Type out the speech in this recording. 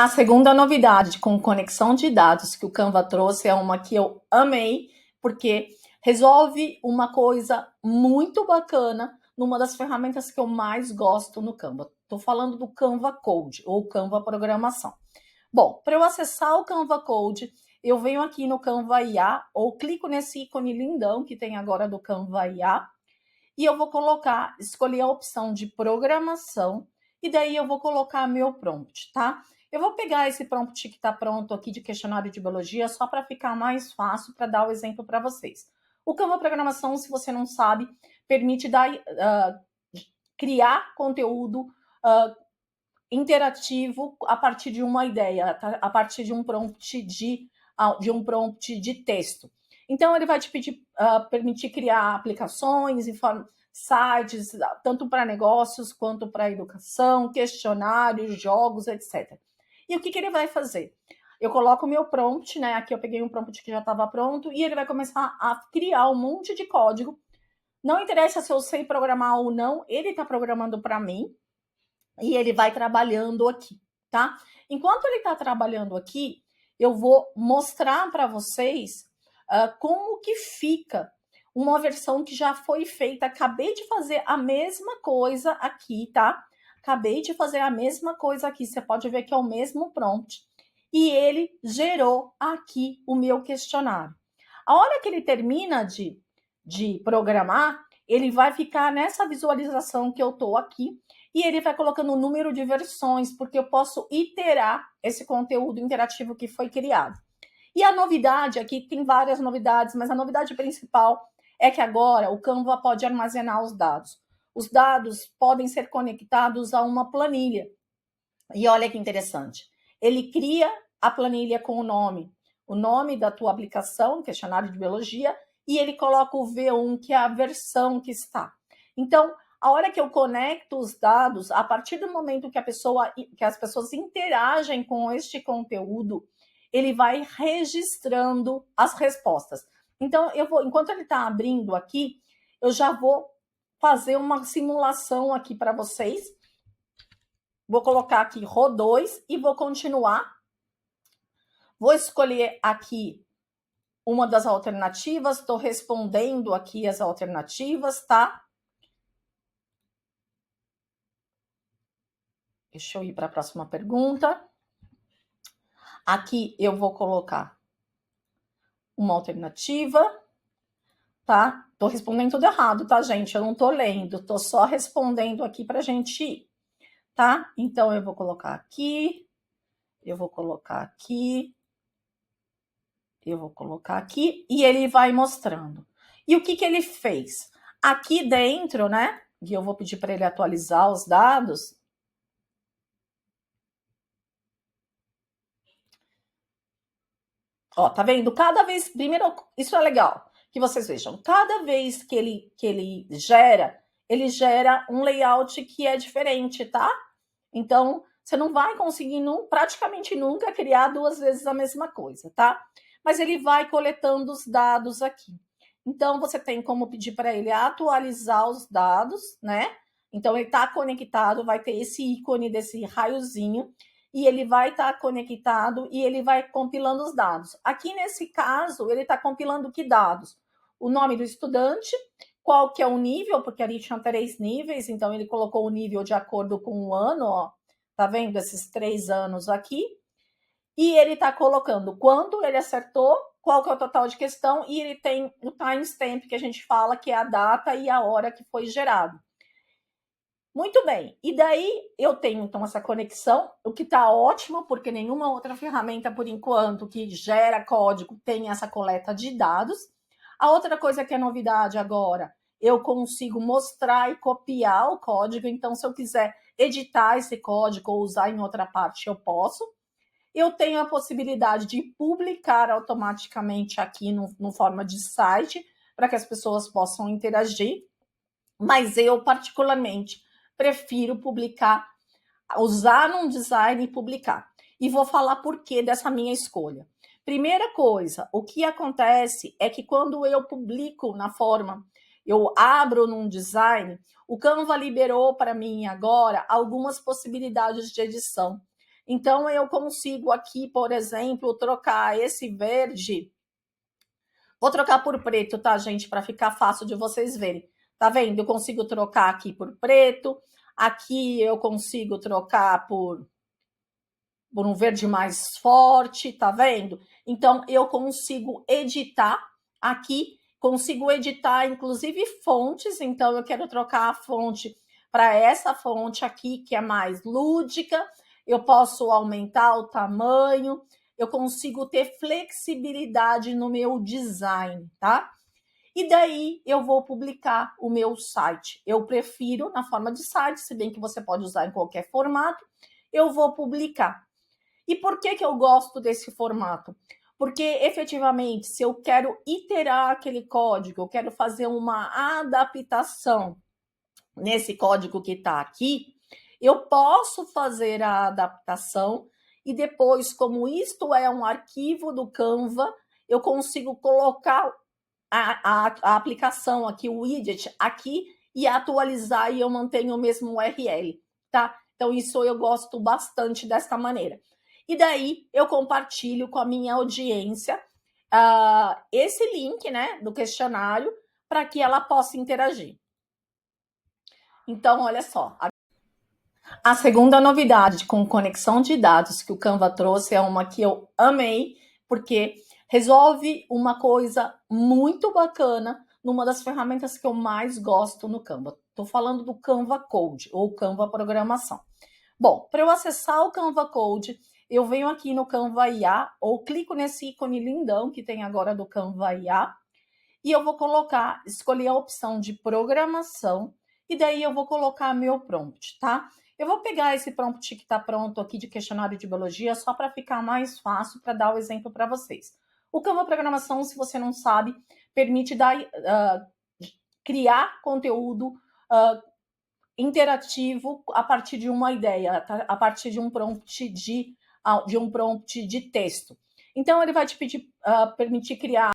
A segunda novidade com conexão de dados que o Canva trouxe é uma que eu amei, porque resolve uma coisa muito bacana numa das ferramentas que eu mais gosto no Canva. Estou falando do Canva Code ou Canva Programação. Bom, para eu acessar o Canva Code, eu venho aqui no Canva IA ou clico nesse ícone lindão que tem agora do Canva IA e eu vou escolher a opção de programação e daí eu vou colocar meu prompt, tá? Eu vou pegar esse prompt que está pronto aqui de questionário de biologia só para ficar mais fácil para dar o exemplo para vocês. O Canva Programação, se você não sabe, permite criar conteúdo interativo a partir de uma ideia, tá? A partir de um prompt de texto. Então, ele vai te permitir criar aplicações, sites, tanto para negócios quanto para educação, questionários, jogos, etc. E o que ele vai fazer? Eu coloco o meu prompt, né? Aqui eu peguei um prompt que já estava pronto e ele vai começar a criar um monte de código. Não interessa se eu sei programar ou não, ele está programando para mim e ele vai trabalhando aqui, tá? Enquanto ele está trabalhando aqui, eu vou mostrar para vocês como que fica uma versão que já foi feita. Acabei de fazer a mesma coisa aqui, tá? Acabei de fazer a mesma coisa aqui. Você pode ver que é o mesmo prompt. E ele gerou aqui o meu questionário. A hora que ele termina de programar, ele vai ficar nessa visualização que eu tô aqui e ele vai colocando o número de versões, porque eu posso iterar esse conteúdo interativo que foi criado. E a novidade aqui, tem várias novidades, mas a novidade principal é que agora o Canva pode armazenar os dados. Os dados podem ser conectados a uma planilha. E olha que interessante. Ele cria a planilha com o nome da tua aplicação, questionário de biologia, e ele coloca o V1, que é a versão que está. Então, a hora que eu conecto os dados, a partir do momento que as pessoas interagem com este conteúdo, ele vai registrando as respostas. Então, enquanto ele está abrindo aqui, eu já vou fazer uma simulação aqui para vocês. Vou colocar aqui RO2 e vou continuar. Vou escolher aqui uma das alternativas. Estou respondendo aqui as alternativas, tá? Deixa eu ir para a próxima pergunta. Aqui eu vou colocar uma alternativa, tá? Tô respondendo tudo errado, tá, gente? Eu não tô lendo, tô só respondendo aqui pra gente ir, tá? Então, eu vou colocar aqui, eu vou colocar aqui, eu vou colocar aqui, e ele vai mostrando. E o que ele fez? Aqui dentro, né? E eu vou pedir para ele atualizar os dados. Ó, tá vendo? Cada vez, primeiro, isso é legal, que vocês vejam, cada vez que ele gera um layout que é diferente, tá? Então, você não vai conseguir praticamente nunca criar duas vezes a mesma coisa, tá? Mas ele vai coletando os dados aqui. Então, você tem como pedir para ele atualizar os dados, né? Então, ele está conectado, vai ter esse ícone desse raiozinho, e ele vai estar conectado e ele vai compilando os dados. Aqui, nesse caso, ele está compilando que dados? O nome do estudante, qual que é o nível, porque ali tinha 3 níveis, então ele colocou o nível de acordo com o ano, ó. Tá vendo esses 3 anos aqui? E ele tá colocando quando ele acertou, qual que é o total de questão, e ele tem o timestamp que a gente fala, que é a data e a hora que foi gerado. Muito bem, e daí eu tenho então essa conexão, o que está ótimo, porque nenhuma outra ferramenta, por enquanto, que gera código tem essa coleta de dados. A outra coisa que é novidade agora, eu consigo mostrar e copiar o código, então se eu quiser editar esse código ou usar em outra parte, eu posso. Eu tenho a possibilidade de publicar automaticamente aqui no forma de site, para que as pessoas possam interagir, mas eu particularmente prefiro publicar, usar num design e publicar. E vou falar por que dessa minha escolha. Primeira coisa, o que acontece é que quando eu publico na forma, eu abro num design, o Canva liberou para mim agora algumas possibilidades de edição. Então, eu consigo aqui, por exemplo, trocar esse verde. Vou trocar por preto, tá, gente? Para ficar fácil de vocês verem. Tá vendo? Eu consigo trocar aqui por preto. Aqui eu consigo trocar por um verde mais forte, tá vendo? Então, eu consigo editar aqui, consigo editar, inclusive, fontes. Então, eu quero trocar a fonte para essa fonte aqui, que é mais lúdica. Eu posso aumentar o tamanho, eu consigo ter flexibilidade no meu design, tá? E daí eu vou publicar o meu site. Eu prefiro na forma de site, se bem que você pode usar em qualquer formato. Eu vou publicar. E por que eu gosto desse formato? Porque, efetivamente, se eu quero iterar aquele código, eu quero fazer uma adaptação nesse código que está aqui, eu posso fazer a adaptação e depois, como isto é um arquivo do Canva, eu consigo colocar a aplicação aqui, o widget aqui, e atualizar e eu mantenho o mesmo URL, tá? Então, isso eu gosto bastante desta maneira. E daí, eu compartilho com a minha audiência esse link, né, do questionário, para que ela possa interagir. Então, olha só. A segunda novidade com conexão de dados que o Canva trouxe é uma que eu amei, porque resolve uma coisa muito bacana numa das ferramentas que eu mais gosto no Canva. Estou falando do Canva Code ou Canva Programação. Bom, para eu acessar o Canva Code, eu venho aqui no Canva IA ou clico nesse ícone lindão que tem agora do Canva IA e eu vou escolher a opção de programação e daí eu vou colocar meu prompt, tá? Eu vou pegar esse prompt que está pronto aqui de questionário de biologia só para ficar mais fácil para dar o exemplo para vocês. O Canva Programação, se você não sabe, permite criar conteúdo interativo a partir de uma ideia, tá? A partir de um prompt de texto. Então, ele vai te permitir criar